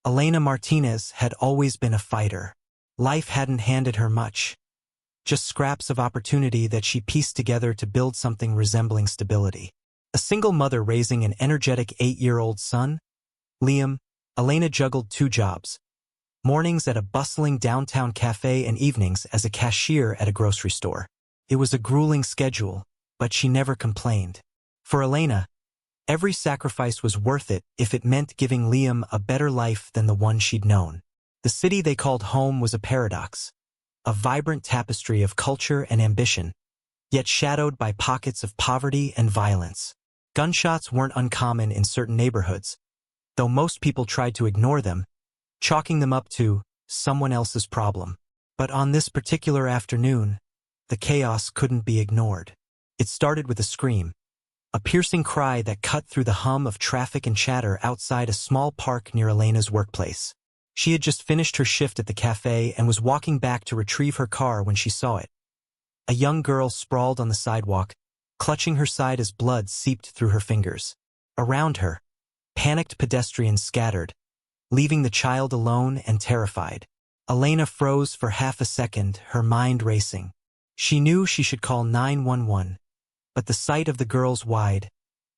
Elena Martinez had always been a fighter. Life hadn't handed her much, just scraps of opportunity that she pieced together to build something resembling stability. A single mother raising an energetic 8-year-old son, Liam, Elena juggled 2 jobs: mornings at a bustling downtown cafe and evenings as a cashier at a grocery store. It was a grueling schedule, but she never complained. For Elena, every sacrifice was worth it if it meant giving Liam a better life than the one she'd known. The city they called home was a paradox, a vibrant tapestry of culture and ambition, yet shadowed by pockets of poverty and violence. Gunshots weren't uncommon in certain neighborhoods, though most people tried to ignore them, chalking them up to someone else's problem. But on this particular afternoon, the chaos couldn't be ignored. It started with a scream, a piercing cry that cut through the hum of traffic and chatter outside a small park near Elena's workplace. She had just finished her shift at the cafe and was walking back to retrieve her car when she saw it. A young girl sprawled on the sidewalk, clutching her side as blood seeped through her fingers. Around her, panicked pedestrians scattered, leaving the child alone and terrified. Elena froze for half a second, her mind racing. She knew she should call 911, but the sight of the girl's wide,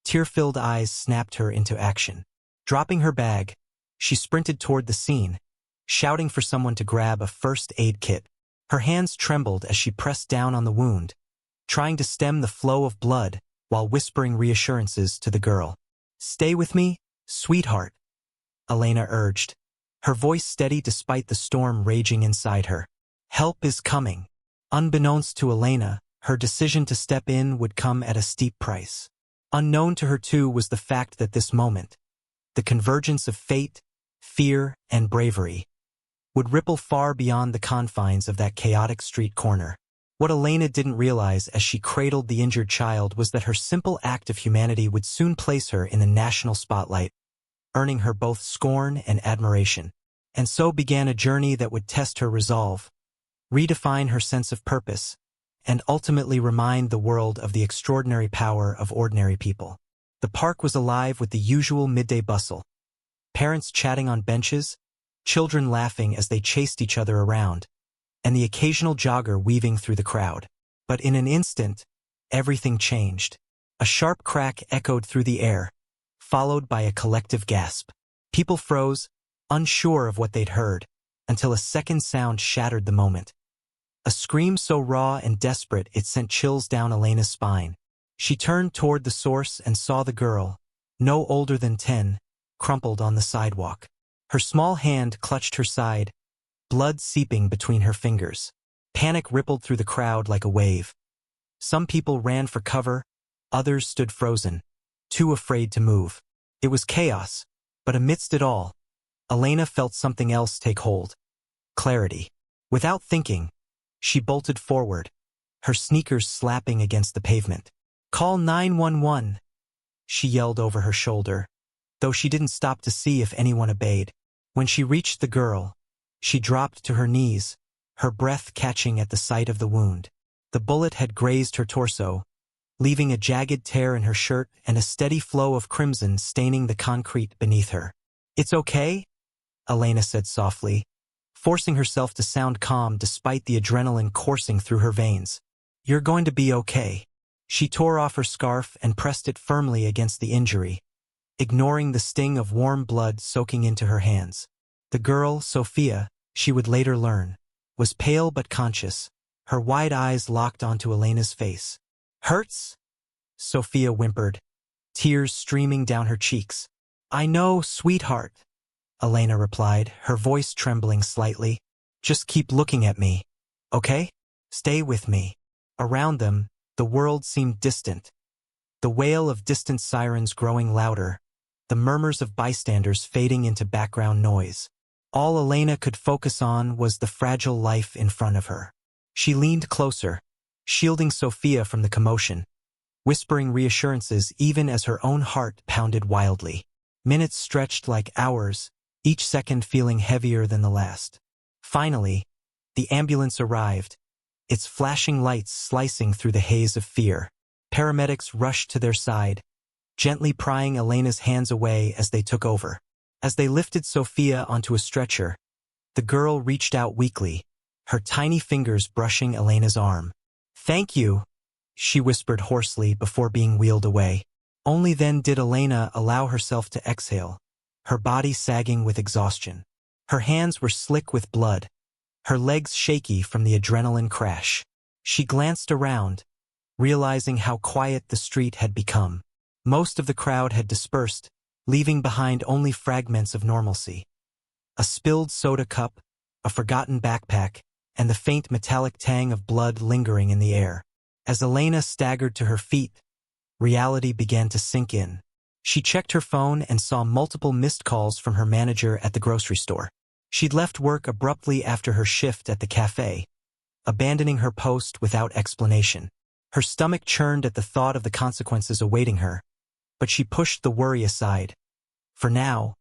tear-filled eyes snapped her into action. Dropping her bag, she sprinted toward the scene, shouting for someone to grab a first aid kit. Her hands trembled as she pressed down on the wound, trying to stem the flow of blood while whispering reassurances to the girl. "Stay with me, sweetheart," Elena urged, her voice steady despite the storm raging inside her. Help is coming. Unbeknownst to Elena, her decision to step in would come at a steep price. Unknown to her too was the fact that this moment, the convergence of fate, fear, and bravery, would ripple far beyond the confines of that chaotic street corner. What Elena didn't realize as she cradled the injured child was that her simple act of humanity would soon place her in the national spotlight, earning her both scorn and admiration. And so began a journey that would test her resolve, redefine her sense of purpose, and ultimately remind the world of the extraordinary power of ordinary people. The park was alive with the usual midday bustle. Parents chatting on benches, children laughing as they chased each other around, and the occasional jogger weaving through the crowd. But in an instant, everything changed. A sharp crack echoed through the air, followed by a collective gasp. People froze, unsure of what they'd heard, until a second sound shattered the moment. A scream so raw and desperate it sent chills down Elena's spine. She turned toward the source and saw the girl, no older than 10, crumpled on the sidewalk. Her small hand clutched her side, blood seeping between her fingers. Panic rippled through the crowd like a wave. Some people ran for cover, others stood frozen, too afraid to move. It was chaos, but amidst it all, Elena felt something else take hold. Clarity. Without thinking, she bolted forward, her sneakers slapping against the pavement. "Call 911, she yelled over her shoulder, though she didn't stop to see if anyone obeyed. When she reached the girl, she dropped to her knees, her breath catching at the sight of the wound. The bullet had grazed her torso, leaving a jagged tear in her shirt and a steady flow of crimson staining the concrete beneath her. "It's okay," Elena said softly, forcing herself to sound calm despite the adrenaline coursing through her veins. "You're going to be okay." She tore off her scarf and pressed it firmly against the injury, ignoring the sting of warm blood soaking into her hands. The girl, Sophia, she would later learn, was pale but conscious, her wide eyes locked onto Elena's face. "Hurts?" Sophia whimpered, tears streaming down her cheeks. "I know, sweetheart," Elena replied, her voice trembling slightly. "Just keep looking at me, okay? Stay with me." Around them, the world seemed distant, the wail of distant sirens growing louder, the murmurs of bystanders fading into background noise. All Elena could focus on was the fragile life in front of her. She leaned closer, shielding Sophia from the commotion, whispering reassurances even as her own heart pounded wildly. Minutes stretched like hours, each second feeling heavier than the last. Finally, the ambulance arrived, its flashing lights slicing through the haze of fear. Paramedics rushed to their side, gently prying Elena's hands away as they took over. As they lifted Sophia onto a stretcher, the girl reached out weakly, her tiny fingers brushing Elena's arm. "Thank you," she whispered hoarsely before being wheeled away. Only then did Elena allow herself to exhale, her body sagging with exhaustion. Her hands were slick with blood, her legs shaky from the adrenaline crash. She glanced around, realizing how quiet the street had become. Most of the crowd had dispersed, leaving behind only fragments of normalcy. A spilled soda cup, a forgotten backpack, and the faint metallic tang of blood lingering in the air. As Elena staggered to her feet, reality began to sink in. She checked her phone and saw multiple missed calls from her manager at the grocery store. She'd left work abruptly after her shift at the cafe, abandoning her post without explanation. Her stomach churned at the thought of the consequences awaiting her, but she pushed the worry aside. For now,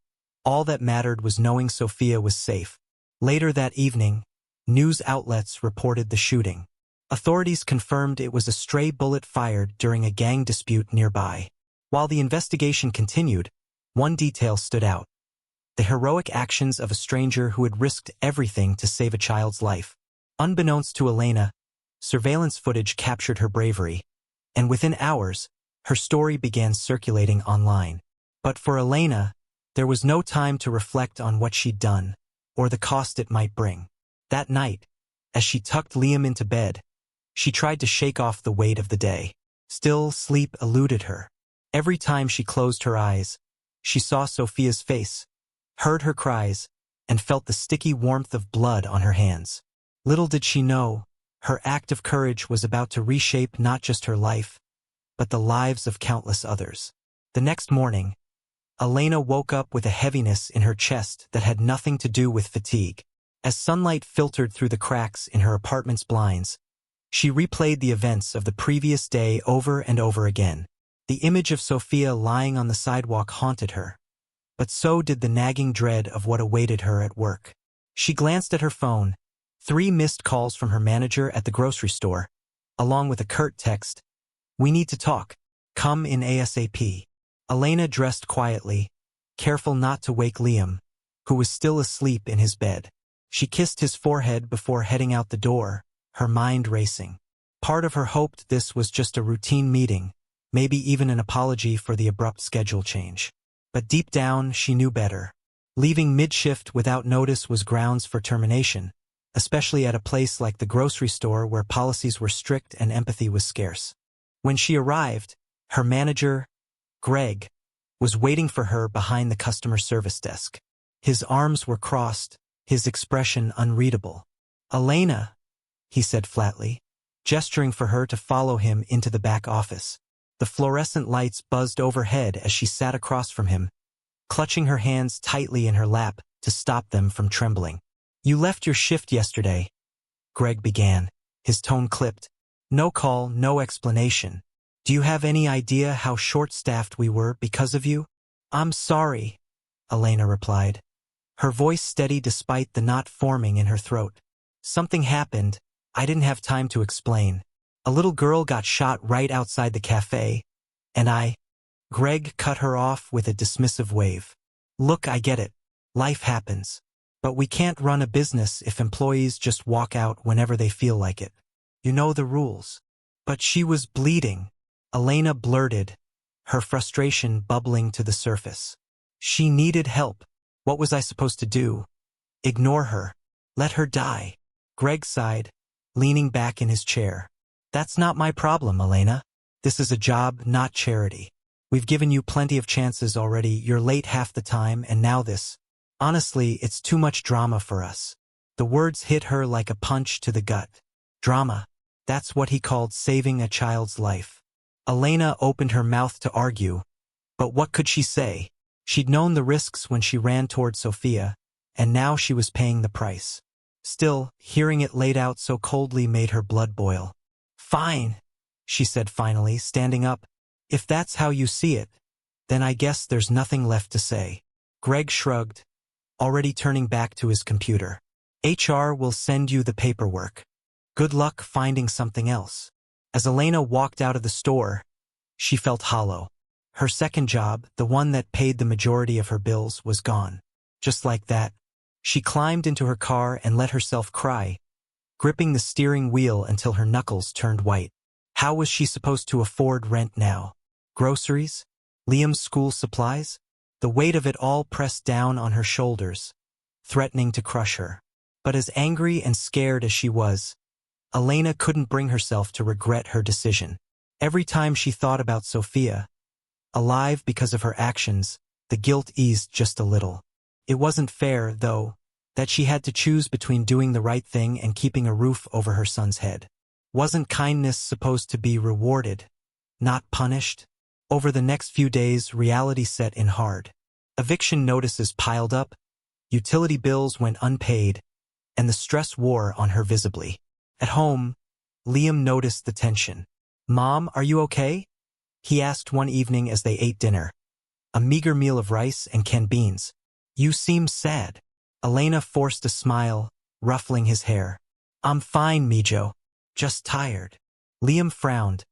all that mattered was knowing Sophia was safe. Later that evening, news outlets reported the shooting. Authorities confirmed it was a stray bullet fired during a gang dispute nearby. While the investigation continued, one detail stood out: the heroic actions of a stranger who had risked everything to save a child's life. Unbeknownst to Elena, surveillance footage captured her bravery, and within hours, her story began circulating online. But for Elena, there was no time to reflect on what she'd done, or the cost it might bring. That night, as she tucked Liam into bed, she tried to shake off the weight of the day. Still, sleep eluded her. Every time she closed her eyes, she saw Sophia's face, heard her cries, and felt the sticky warmth of blood on her hands. Little did she know, her act of courage was about to reshape not just her life, but the lives of countless others. The next morning, Elena woke up with a heaviness in her chest that had nothing to do with fatigue. As sunlight filtered through the cracks in her apartment's blinds, she replayed the events of the previous day over and over again. The image of Sophia lying on the sidewalk haunted her, but so did the nagging dread of what awaited her at work. She glanced at her phone, 3 missed calls from her manager at the grocery store, along with a curt text: "We need to talk. Come in ASAP." Elena dressed quietly, careful not to wake Liam, who was still asleep in his bed. She kissed his forehead before heading out the door, her mind racing. Part of her hoped this was just a routine meeting, maybe even an apology for the abrupt schedule change. But deep down, she knew better. Leaving mid-shift without notice was grounds for termination, especially at a place like the grocery store where policies were strict and empathy was scarce. When she arrived, her manager, Greg, was waiting for her behind the customer service desk. His arms were crossed, his expression unreadable. "Elena," he said flatly, gesturing for her to follow him into the back office. The fluorescent lights buzzed overhead as she sat across from him, clutching her hands tightly in her lap to stop them from trembling. "You left your shift yesterday," Greg began, his tone clipped. "No call, no explanation. Do you have any idea how short-staffed we were because of you?" "I'm sorry," Elena replied, her voice steady despite the knot forming in her throat. "Something happened. I didn't have time to explain. A little girl got shot right outside the cafe, and Greg cut her off with a dismissive wave. "Look, I get it. Life happens. But we can't run a business if employees just walk out whenever they feel like it. You know the rules." "But she was bleeding," Elena blurted, her frustration bubbling to the surface. "She needed help. What was I supposed to do? Ignore her? Let her die?" Greg sighed, leaning back in his chair. "That's not my problem, Elena. This is a job, not charity. We've given you plenty of chances already. You're late half the time, and now this. Honestly, it's too much drama for us." The words hit her like a punch to the gut. Drama. That's what he called saving a child's life. Elena opened her mouth to argue, but what could she say? She'd known the risks when she ran toward Sophia, and now she was paying the price. Still, hearing it laid out so coldly made her blood boil. "Fine," she said finally, standing up. "If that's how you see it, then I guess there's nothing left to say." Greg shrugged, already turning back to his computer. "HR will send you the paperwork. Good luck finding something else." As Elena walked out of the store, she felt hollow. Her second job, the one that paid the majority of her bills, was gone. Just like that, she climbed into her car and let herself cry, gripping the steering wheel until her knuckles turned white. How was she supposed to afford rent now? Groceries? Liam's school supplies? The weight of it all pressed down on her shoulders, threatening to crush her. But as angry and scared as she was, Elena couldn't bring herself to regret her decision. Every time she thought about Sophia, alive because of her actions, the guilt eased just a little. It wasn't fair, though, that she had to choose between doing the right thing and keeping a roof over her son's head. Wasn't kindness supposed to be rewarded, not punished? Over the next few days, reality set in hard. Eviction notices piled up, utility bills went unpaid, and the stress wore on her visibly. At home, Liam noticed the tension. "Mom, are you okay?" he asked one evening as they ate dinner. A meager meal of rice and canned beans. "You seem sad." Elena forced a smile, ruffling his hair. "I'm fine, Mijo. Just tired." Liam frowned,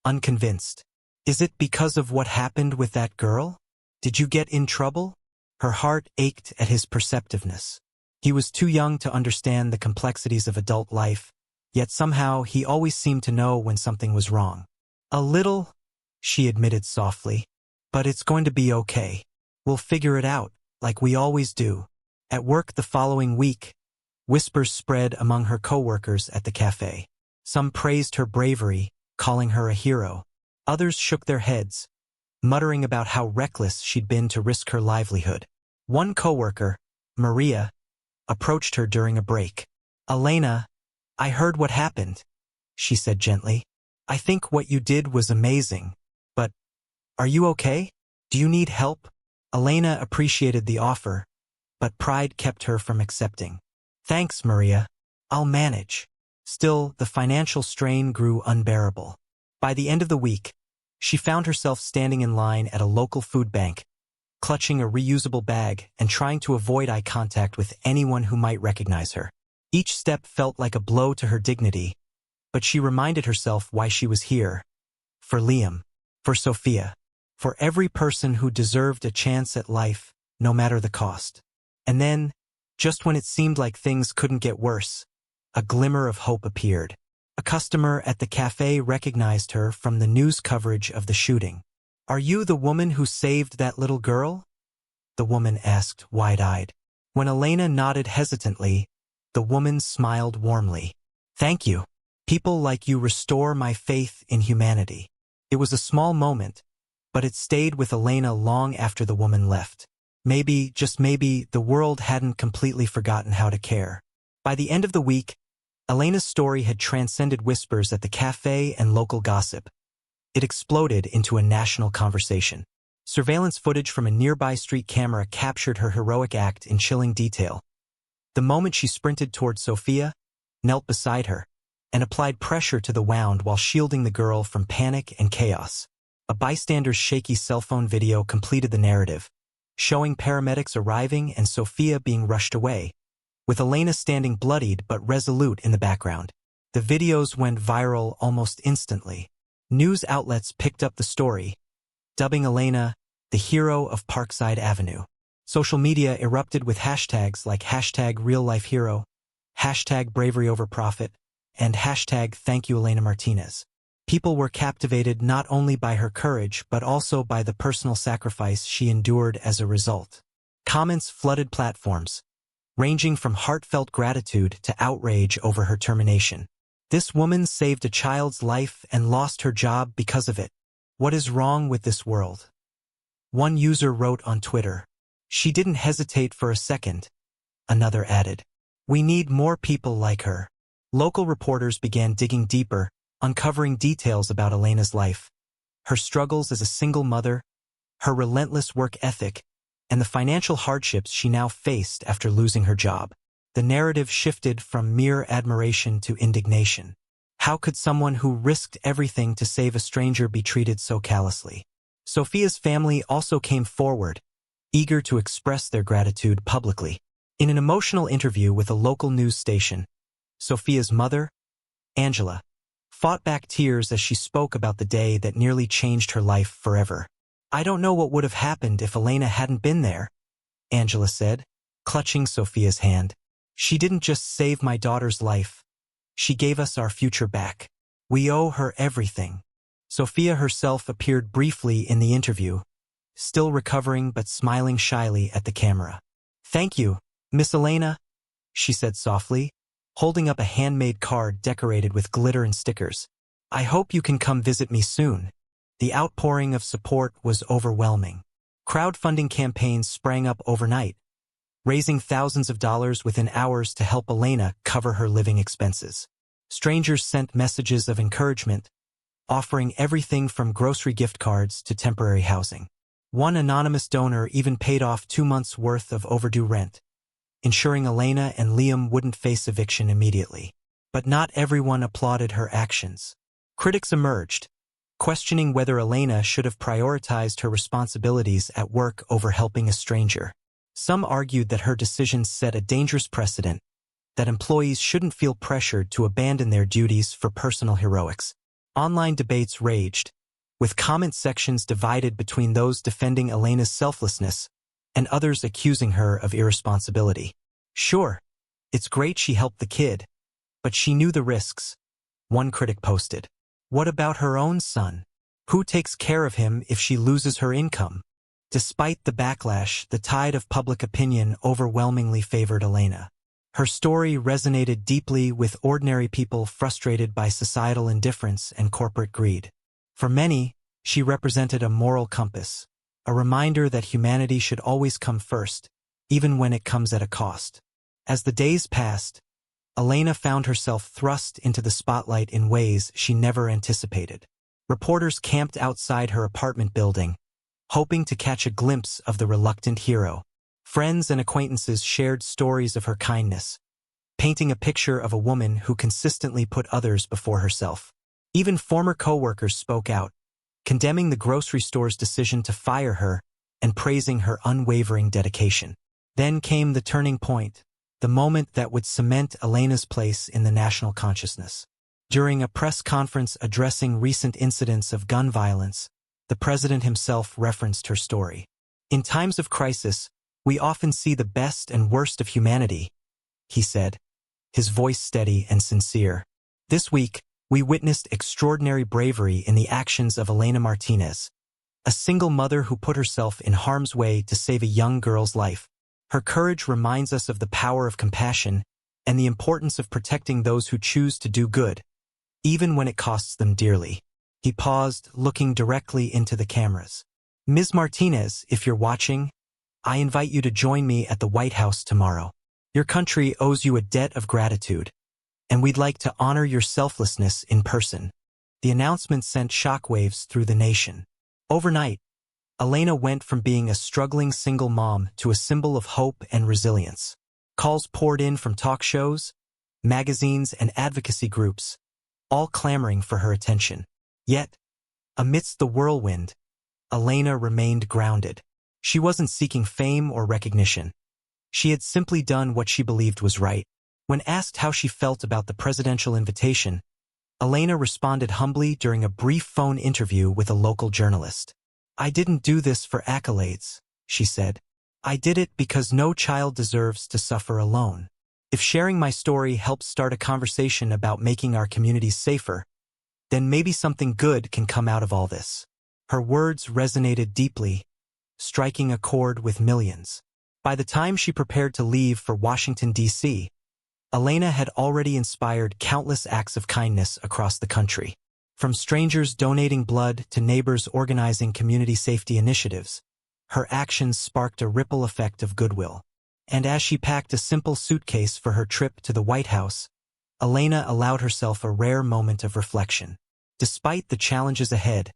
unconvinced. "Is it because of what happened with that girl? Did you get in trouble?" Her heart ached at his perceptiveness. He was too young to understand the complexities of adult life, yet somehow he always seemed to know when something was wrong. "A little," she admitted softly, "but it's going to be okay. We'll figure it out, like we always do." At work the following week, whispers spread among her coworkers at the cafe. Some praised her bravery, calling her a hero. Others shook their heads, muttering about how reckless she'd been to risk her livelihood. One coworker, Maria, approached her during a break. "Elena, I heard what happened," she said gently. "I think what you did was amazing. But, are you okay? Do you need help?" Elena appreciated the offer, but pride kept her from accepting. "Thanks, Maria. I'll manage." Still, the financial strain grew unbearable. By the end of the week, she found herself standing in line at a local food bank, clutching a reusable bag and trying to avoid eye contact with anyone who might recognize her. Each step felt like a blow to her dignity, but she reminded herself why she was here. For Liam, for Sophia, for every person who deserved a chance at life, no matter the cost. And then, just when it seemed like things couldn't get worse, a glimmer of hope appeared. A customer at the cafe recognized her from the news coverage of the shooting. "Are you the woman who saved that little girl?" the woman asked, wide-eyed. When Elena nodded hesitantly, the woman smiled warmly. "Thank you. People like you restore my faith in humanity." It was a small moment, but it stayed with Elena long after the woman left. Maybe, just maybe, the world hadn't completely forgotten how to care. By the end of the week, Elena's story had transcended whispers at the cafe and local gossip. It exploded into a national conversation. Surveillance footage from a nearby street camera captured her heroic act in chilling detail. The moment she sprinted toward Sophia, knelt beside her, and applied pressure to the wound while shielding the girl from panic and chaos. A bystander's shaky cell phone video completed the narrative, showing paramedics arriving and Sophia being rushed away, with Elena standing bloodied but resolute in the background. The videos went viral almost instantly. News outlets picked up the story, dubbing Elena the hero of Parkside Avenue. Social media erupted with hashtags like #RealLifeHero, #BraveryOverProfit, and #ThankYouElenaMartinez. People were captivated not only by her courage but also by the personal sacrifice she endured as a result. Comments flooded platforms, ranging from heartfelt gratitude to outrage over her termination. "This woman saved a child's life and lost her job because of it. What is wrong with this world?" One user wrote on Twitter. "She didn't hesitate for a second," another added. "We need more people like her." Local reporters began digging deeper, uncovering details about Elena's life, her struggles as a single mother, her relentless work ethic, and the financial hardships she now faced after losing her job. The narrative shifted from mere admiration to indignation. How could someone who risked everything to save a stranger be treated so callously? Sophia's family also came forward, eager to express their gratitude publicly. In an emotional interview with a local news station, Sophia's mother, Angela, fought back tears as she spoke about the day that nearly changed her life forever. I don't know what would have happened if Elena hadn't been there, Angela said, clutching Sophia's hand. She didn't just save my daughter's life. She gave us our future back. We owe her everything. Sophia herself appeared briefly in the interview, still recovering but smiling shyly at the camera. Thank you, Miss Elena, she said softly, holding up a handmade card decorated with glitter and stickers. I hope you can come visit me soon. The outpouring of support was overwhelming. Crowdfunding campaigns sprang up overnight, raising thousands of dollars within hours to help Elena cover her living expenses. Strangers sent messages of encouragement, offering everything from grocery gift cards to temporary housing. One anonymous donor even paid off 2 months' worth of overdue rent, ensuring Elena and Liam wouldn't face eviction immediately. But not everyone applauded her actions. Critics emerged, questioning whether Elena should have prioritized her responsibilities at work over helping a stranger. Some argued that her decisions set a dangerous precedent, that employees shouldn't feel pressured to abandon their duties for personal heroics. Online debates raged, with comment sections divided between those defending Elena's selflessness and others accusing her of irresponsibility. Sure, it's great she helped the kid, but she knew the risks, one critic posted. What about her own son? Who takes care of him if she loses her income? Despite the backlash, the tide of public opinion overwhelmingly favored Elena. Her story resonated deeply with ordinary people frustrated by societal indifference and corporate greed. For many, she represented a moral compass, a reminder that humanity should always come first, even when it comes at a cost. As the days passed, Elena found herself thrust into the spotlight in ways she never anticipated. Reporters camped outside her apartment building, hoping to catch a glimpse of the reluctant hero. Friends and acquaintances shared stories of her kindness, painting a picture of a woman who consistently put others before herself. Even former co-workers spoke out, condemning the grocery store's decision to fire her and praising her unwavering dedication. Then came the turning point, the moment that would cement Elena's place in the national consciousness. During a press conference addressing recent incidents of gun violence, the president himself referenced her story. In times of crisis, we often see the best and worst of humanity, he said, his voice steady and sincere. This week, we witnessed extraordinary bravery in the actions of Elena Martinez, a single mother who put herself in harm's way to save a young girl's life. Her courage reminds us of the power of compassion and the importance of protecting those who choose to do good, even when it costs them dearly. He paused, looking directly into the cameras. Ms. Martinez, if you're watching, I invite you to join me at the White House tomorrow. Your country owes you a debt of gratitude, and we'd like to honor your selflessness in person. The announcement sent shockwaves through the nation. Overnight, Elena went from being a struggling single mom to a symbol of hope and resilience. Calls poured in from talk shows, magazines, and advocacy groups, all clamoring for her attention. Yet, amidst the whirlwind, Elena remained grounded. She wasn't seeking fame or recognition. She had simply done what she believed was right. When asked how she felt about the presidential invitation, Elena responded humbly during a brief phone interview with a local journalist. I didn't do this for accolades, she said. I did it because no child deserves to suffer alone. If sharing my story helps start a conversation about making our communities safer, then maybe something good can come out of all this. Her words resonated deeply, striking a chord with millions. By the time she prepared to leave for Washington, D.C., Elena had already inspired countless acts of kindness across the country. From strangers donating blood to neighbors organizing community safety initiatives, her actions sparked a ripple effect of goodwill. And as she packed a simple suitcase for her trip to the White House, Elena allowed herself a rare moment of reflection. Despite the challenges ahead,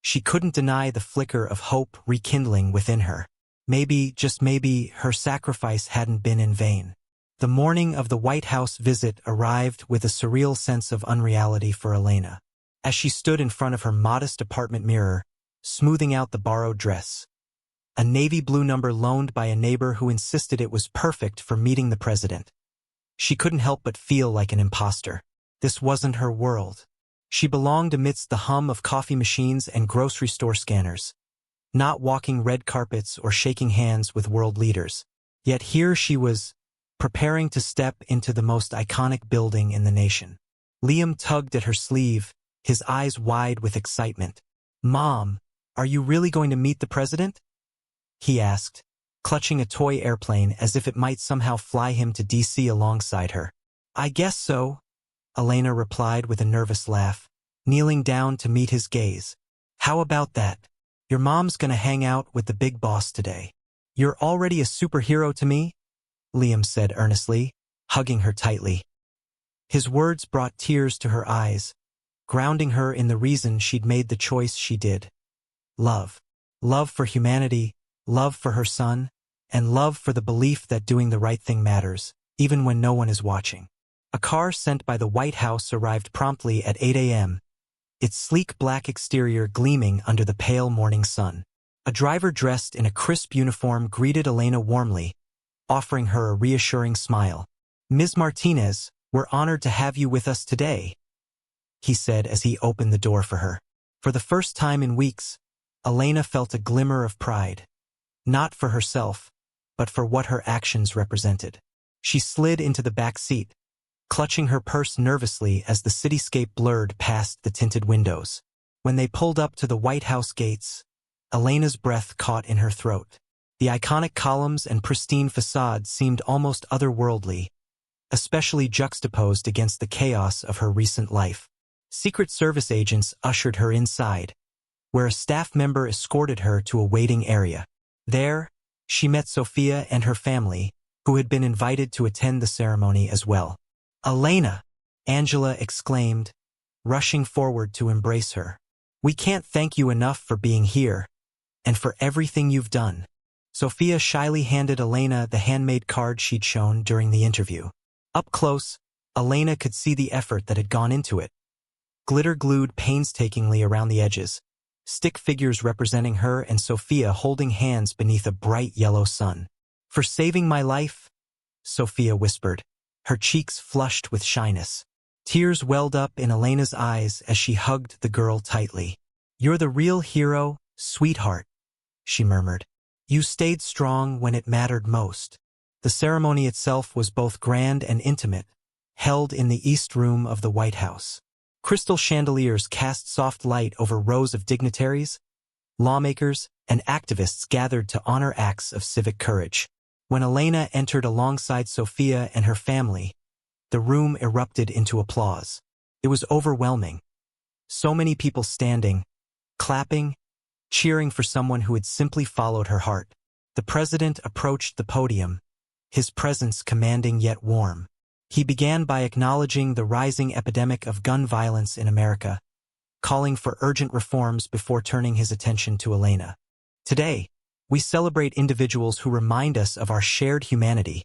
she couldn't deny the flicker of hope rekindling within her. Maybe, just maybe, her sacrifice hadn't been in vain. The morning of the White House visit arrived with a surreal sense of unreality for Elena. As she stood in front of her modest apartment mirror, smoothing out the borrowed dress, a navy blue number loaned by a neighbor who insisted it was perfect for meeting the president, she couldn't help but feel like an imposter. This wasn't her world. She belonged amidst the hum of coffee machines and grocery store scanners, not walking red carpets or shaking hands with world leaders. Yet here she was, preparing to step into the most iconic building in the nation. Liam tugged at her sleeve, his eyes wide with excitement. "Mom, are you really going to meet the president?" he asked, clutching a toy airplane as if it might somehow fly him to DC alongside her. "I guess so," Elena replied with a nervous laugh, kneeling down to meet his gaze. "How about that? Your mom's gonna hang out with the big boss today." "You're already a superhero to me," Liam said earnestly, hugging her tightly. His words brought tears to her eyes, grounding her in the reason she'd made the choice she did. Love. Love for humanity, love for her son, and love for the belief that doing the right thing matters, even when no one is watching. A car sent by the White House arrived promptly at 8 a.m., its sleek black exterior gleaming under the pale morning sun. A driver dressed in a crisp uniform greeted Elena warmly, offering her a reassuring smile. "Ms. Martinez, we're honored to have you with us today," he said as he opened the door for her. For the first time in weeks, Elena felt a glimmer of pride, not for herself, but for what her actions represented. She slid into the back seat, clutching her purse nervously as the cityscape blurred past the tinted windows. When they pulled up to the White House gates, Elena's breath caught in her throat. The iconic columns and pristine facade seemed almost otherworldly, especially juxtaposed against the chaos of her recent life. Secret Service agents ushered her inside, where a staff member escorted her to a waiting area. There, she met Sophia and her family, who had been invited to attend the ceremony as well. "Elena!" Angela exclaimed, rushing forward to embrace her. "We can't thank you enough for being here, and for everything you've done." Sophia shyly handed Elena the handmade card she'd shown during the interview. Up close, Elena could see the effort that had gone into it. Glitter glued painstakingly around the edges, stick figures representing her and Sophia holding hands beneath a bright yellow sun. "For saving my life," Sophia whispered, her cheeks flushed with shyness. Tears welled up in Elena's eyes as she hugged the girl tightly. "You're the real hero, sweetheart," she murmured. "You stayed strong when it mattered most." The ceremony itself was both grand and intimate, held in the East Room of the White House. Crystal chandeliers cast soft light over rows of dignitaries, lawmakers, and activists gathered to honor acts of civic courage. When Elena entered alongside Sophia and her family, the room erupted into applause. It was overwhelming. So many people standing, clapping, cheering for someone who had simply followed her heart. The president approached the podium, his presence commanding yet warm. He began by acknowledging the rising epidemic of gun violence in America, calling for urgent reforms before turning his attention to Elena. "Today, we celebrate individuals who remind us of our shared humanity,"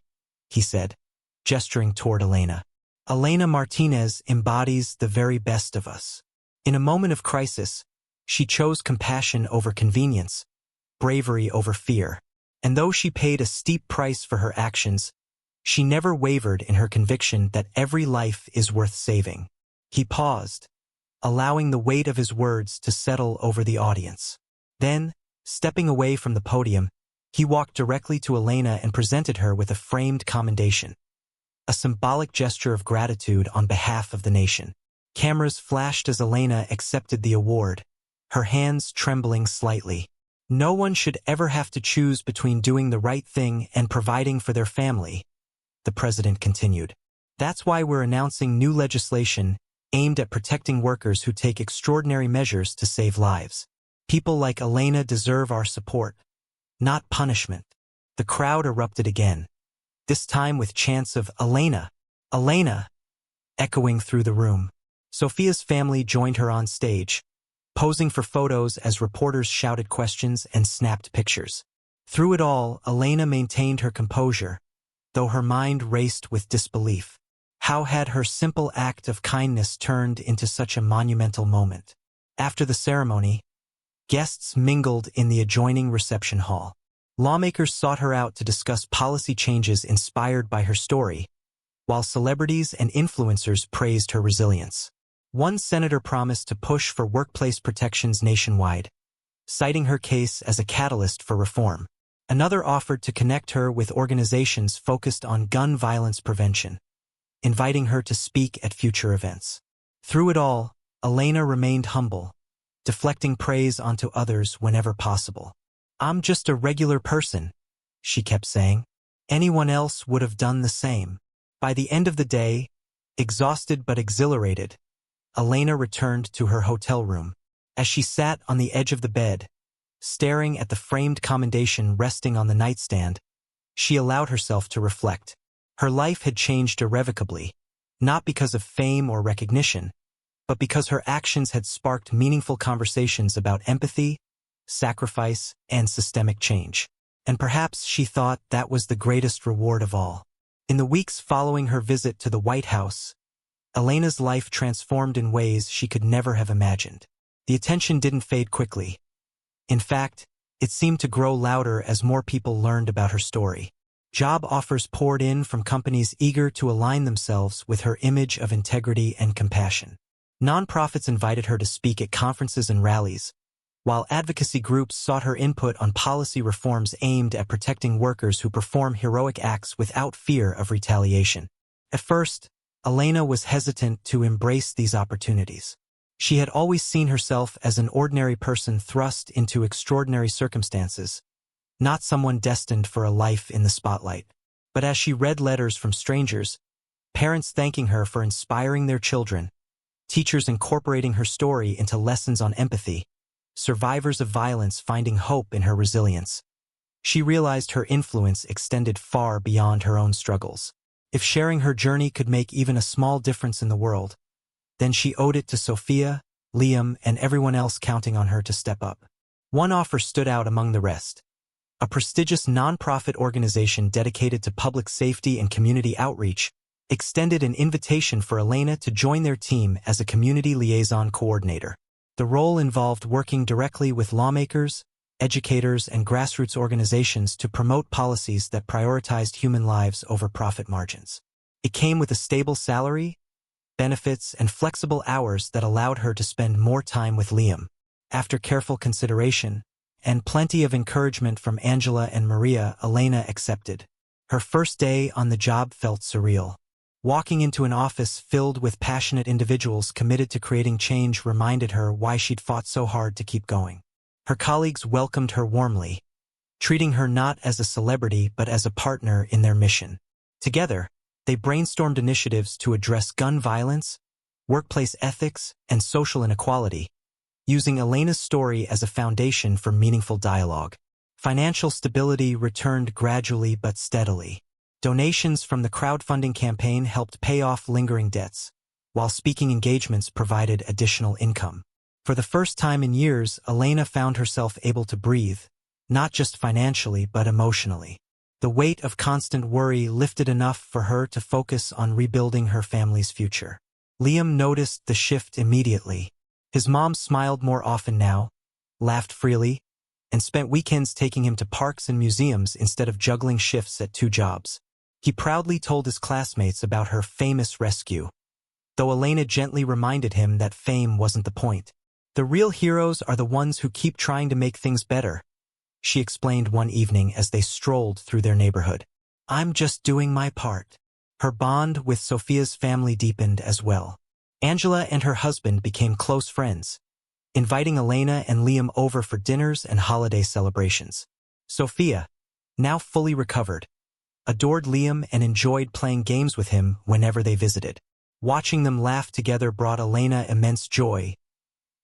he said, gesturing toward Elena. "Elena Martinez embodies the very best of us. In a moment of crisis, she chose compassion over convenience, bravery over fear. And though she paid a steep price for her actions, she never wavered in her conviction that every life is worth saving." He paused, allowing the weight of his words to settle over the audience. Then, stepping away from the podium, he walked directly to Elena and presented her with a framed commendation, a symbolic gesture of gratitude on behalf of the nation. Cameras flashed as Elena accepted the award, her hands trembling slightly. "No one should ever have to choose between doing the right thing and providing for their family," the president continued. "That's why we're announcing new legislation aimed at protecting workers who take extraordinary measures to save lives. People like Elena deserve our support, not punishment." The crowd erupted again, this time with chants of "Elena! Elena!" echoing through the room. Sophia's family joined her on stage, posing for photos as reporters shouted questions and snapped pictures. Through it all, Elena maintained her composure, though her mind raced with disbelief. How had her simple act of kindness turned into such a monumental moment? After the ceremony, guests mingled in the adjoining reception hall. Lawmakers sought her out to discuss policy changes inspired by her story, while celebrities and influencers praised her resilience. One senator promised to push for workplace protections nationwide, citing her case as a catalyst for reform. Another offered to connect her with organizations focused on gun violence prevention, inviting her to speak at future events. Through it all, Elena remained humble, deflecting praise onto others whenever possible. "I'm just a regular person," she kept saying. "Anyone else would have done the same." By the end of the day, exhausted but exhilarated, Elena returned to her hotel room. As she sat on the edge of the bed, staring at the framed commendation resting on the nightstand, she allowed herself to reflect. Her life had changed irrevocably, not because of fame or recognition, but because her actions had sparked meaningful conversations about empathy, sacrifice, and systemic change. And perhaps she thought that was the greatest reward of all. In the weeks following her visit to the White House, Elena's life transformed in ways she could never have imagined. The attention didn't fade quickly. In fact, it seemed to grow louder as more people learned about her story. Job offers poured in from companies eager to align themselves with her image of integrity and compassion. Nonprofits invited her to speak at conferences and rallies, while advocacy groups sought her input on policy reforms aimed at protecting workers who perform heroic acts without fear of retaliation. At first, Elena was hesitant to embrace these opportunities. She had always seen herself as an ordinary person thrust into extraordinary circumstances, not someone destined for a life in the spotlight. But as she read letters from strangers, parents thanking her for inspiring their children, teachers incorporating her story into lessons on empathy, survivors of violence finding hope in her resilience, she realized her influence extended far beyond her own struggles. If sharing her journey could make even a small difference in the world, then she owed it to Sophia, Liam, and everyone else counting on her to step up. One offer stood out among the rest. A prestigious nonprofit organization dedicated to public safety and community outreach extended an invitation for Elena to join their team as a community liaison coordinator. The role involved working directly with lawmakers, educators, and grassroots organizations to promote policies that prioritized human lives over profit margins. It came with a stable salary, benefits, and flexible hours that allowed her to spend more time with Liam. After careful consideration, and plenty of encouragement from Angela and Maria, Elena accepted. Her first day on the job felt surreal. Walking into an office filled with passionate individuals committed to creating change reminded her why she'd fought so hard to keep going. Her colleagues welcomed her warmly, treating her not as a celebrity but as a partner in their mission. Together, they brainstormed initiatives to address gun violence, workplace ethics, and social inequality, using Elena's story as a foundation for meaningful dialogue. Financial stability returned gradually but steadily. Donations from the crowdfunding campaign helped pay off lingering debts, while speaking engagements provided additional income. For the first time in years, Elena found herself able to breathe, not just financially but emotionally. The weight of constant worry lifted enough for her to focus on rebuilding her family's future. Liam noticed the shift immediately. His mom smiled more often now, laughed freely, and spent weekends taking him to parks and museums instead of juggling shifts at 2 jobs. He proudly told his classmates about her famous rescue, though Elena gently reminded him that fame wasn't the point. "The real heroes are the ones who keep trying to make things better," she explained one evening as they strolled through their neighborhood. "I'm just doing my part." Her bond with Sophia's family deepened as well. Angela and her husband became close friends, inviting Elena and Liam over for dinners and holiday celebrations. Sophia, now fully recovered, adored Liam and enjoyed playing games with him whenever they visited. Watching them laugh together brought Elena immense joy.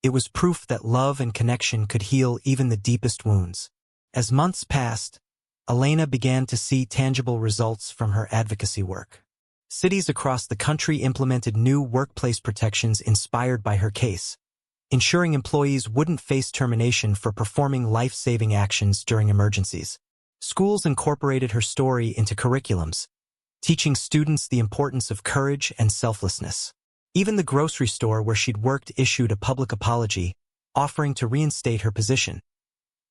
It was proof that love and connection could heal even the deepest wounds. As months passed, Elena began to see tangible results from her advocacy work. Cities across the country implemented new workplace protections inspired by her case, ensuring employees wouldn't face termination for performing life-saving actions during emergencies. Schools incorporated her story into curriculums, teaching students the importance of courage and selflessness. Even the grocery store where she'd worked issued a public apology, offering to reinstate her position,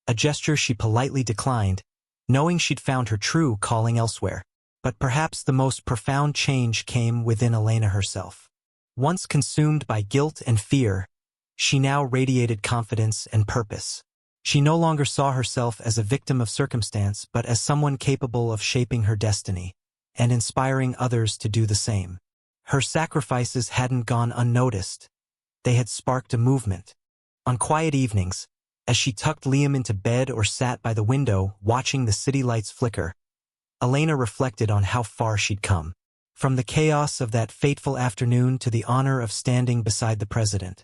a gesture she politely declined, knowing she'd found her true calling elsewhere. But perhaps the most profound change came within Elena herself. Once consumed by guilt and fear, she now radiated confidence and purpose. She no longer saw herself as a victim of circumstance, but as someone capable of shaping her destiny and inspiring others to do the same. Her sacrifices hadn't gone unnoticed. They had sparked a movement. On quiet evenings, as she tucked Liam into bed or sat by the window watching the city lights flicker, Elena reflected on how far she'd come. From the chaos of that fateful afternoon to the honor of standing beside the president.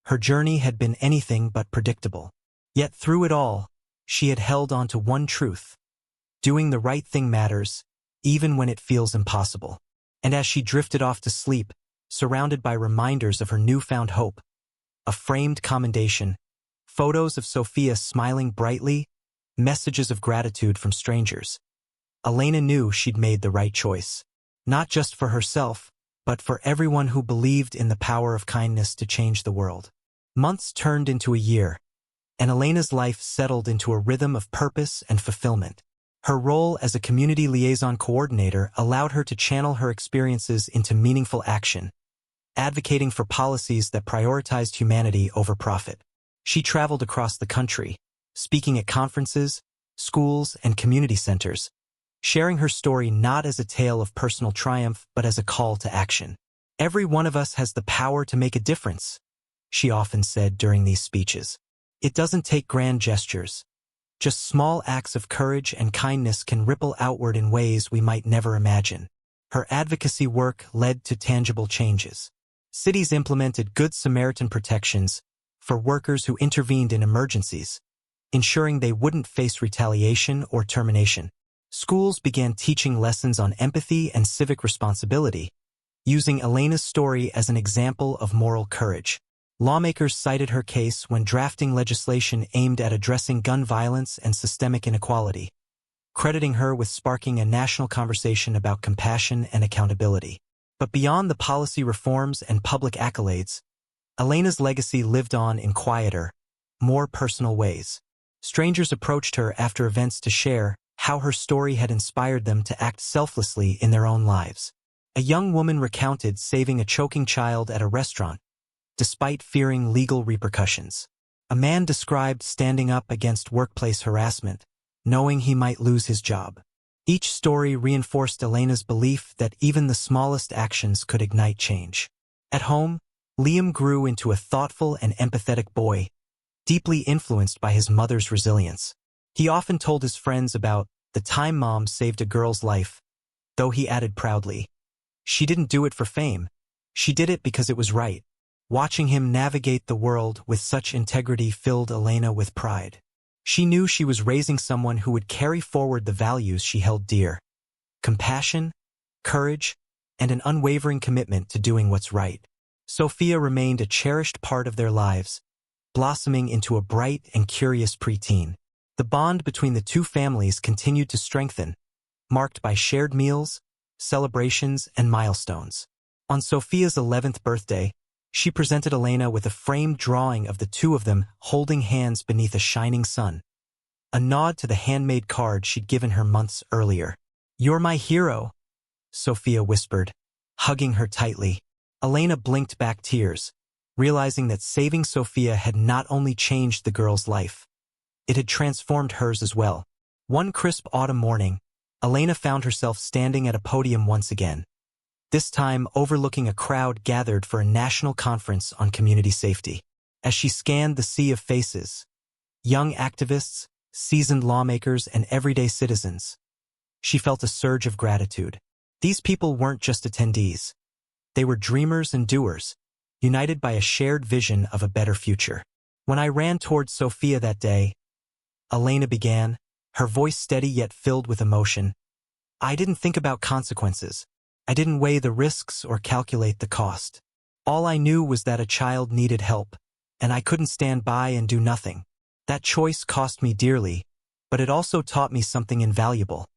Her journey had been anything but predictable. Yet through it all, she had held on to one truth. Doing the right thing matters, even when it feels impossible. And as she drifted off to sleep, surrounded by reminders of her newfound hope, a framed commendation, photos of Sophia smiling brightly, messages of gratitude from strangers, Elena knew she'd made the right choice. Not just for herself, but for everyone who believed in the power of kindness to change the world. Months turned into a year, and Elena's life settled into a rhythm of purpose and fulfillment. Her role as a community liaison coordinator allowed her to channel her experiences into meaningful action, advocating for policies that prioritized humanity over profit. She traveled across the country, speaking at conferences, schools, and community centers, sharing her story not as a tale of personal triumph but as a call to action. "Every one of us has the power to make a difference," she often said during these speeches. "It doesn't take grand gestures. Just small acts of courage and kindness can ripple outward in ways we might never imagine." Her advocacy work led to tangible changes. Cities implemented Good Samaritan protections for workers who intervened in emergencies, ensuring they wouldn't face retaliation or termination. Schools began teaching lessons on empathy and civic responsibility, using Elena's story as an example of moral courage. Lawmakers cited her case when drafting legislation aimed at addressing gun violence and systemic inequality, crediting her with sparking a national conversation about compassion and accountability. But beyond the policy reforms and public accolades, Elena's legacy lived on in quieter, more personal ways. Strangers approached her after events to share how her story had inspired them to act selflessly in their own lives. A young woman recounted saving a choking child at a restaurant, despite fearing legal repercussions. A man described standing up against workplace harassment, knowing he might lose his job. Each story reinforced Elena's belief that even the smallest actions could ignite change. At home, Liam grew into a thoughtful and empathetic boy, deeply influenced by his mother's resilience. He often told his friends about the time Mom saved a girl's life, though he added proudly, "She didn't do it for fame. She did it because it was right." Watching him navigate the world with such integrity filled Elena with pride. She knew she was raising someone who would carry forward the values she held dear: compassion, courage, and an unwavering commitment to doing what's right. Sophia remained a cherished part of their lives, blossoming into a bright and curious preteen. The bond between the two families continued to strengthen, marked by shared meals, celebrations, and milestones. On Sophia's 11th birthday, she presented Elena with a framed drawing of the two of them holding hands beneath a shining sun, a nod to the handmade card she'd given her months earlier. "You're my hero," Sophia whispered, hugging her tightly. Elena blinked back tears, realizing that saving Sophia had not only changed the girl's life, it had transformed hers as well. One crisp autumn morning, Elena found herself standing at a podium once again, this time overlooking a crowd gathered for a national conference on community safety. As she scanned the sea of faces, young activists, seasoned lawmakers, and everyday citizens, she felt a surge of gratitude. These people weren't just attendees. They were dreamers and doers, united by a shared vision of a better future. "When I ran towards Sophia that day," Elena began, her voice steady yet filled with emotion, "I didn't think about consequences. I didn't weigh the risks or calculate the cost. All I knew was that a child needed help, and I couldn't stand by and do nothing. That choice cost me dearly, but it also taught me something invaluable.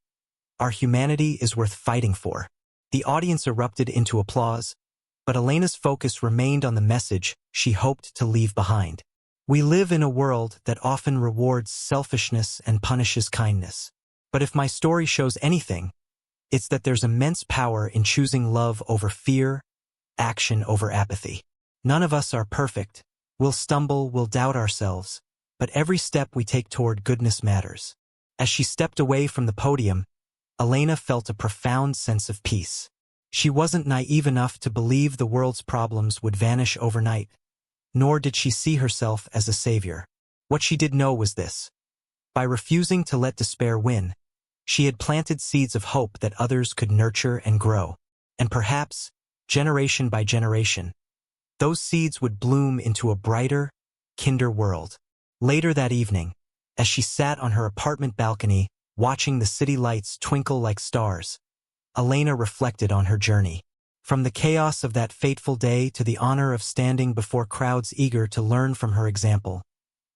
Our humanity is worth fighting for." The audience erupted into applause, but Elena's focus remained on the message she hoped to leave behind. "We live in a world that often rewards selfishness and punishes kindness. But if my story shows anything, it's that there's immense power in choosing love over fear, action over apathy. None of us are perfect. We'll stumble, we'll doubt ourselves, but every step we take toward goodness matters. As she stepped away from the podium, Elena felt a profound sense of peace. She wasn't naive enough to believe the world's problems would vanish overnight, nor did she see herself as a savior. What she did know was this: by refusing to let despair win, she had planted seeds of hope that others could nurture and grow. And perhaps, generation by generation, those seeds would bloom into a brighter, kinder world. Later that evening, as she sat on her apartment balcony, watching the city lights twinkle like stars, Elena reflected on her journey. From the chaos of that fateful day to the honor of standing before crowds eager to learn from her example,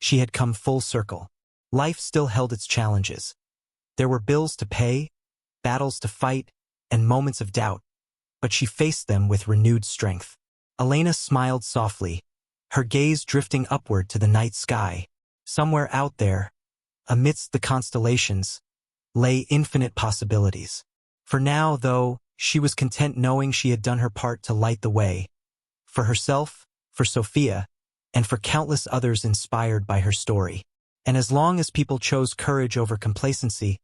she had come full circle. Life still held its challenges. There were bills to pay, battles to fight, and moments of doubt, but she faced them with renewed strength. Elena smiled softly, her gaze drifting upward to the night sky. Somewhere out there, amidst the constellations, lay infinite possibilities. For now, though, she was content knowing she had done her part to light the way, for herself, for Sophia, and for countless others inspired by her story. And as long as people chose courage over complacency,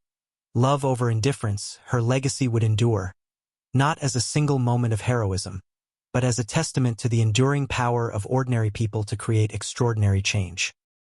love over indifference, her legacy would endure, not as a single moment of heroism, but as a testament to the enduring power of ordinary people to create extraordinary change.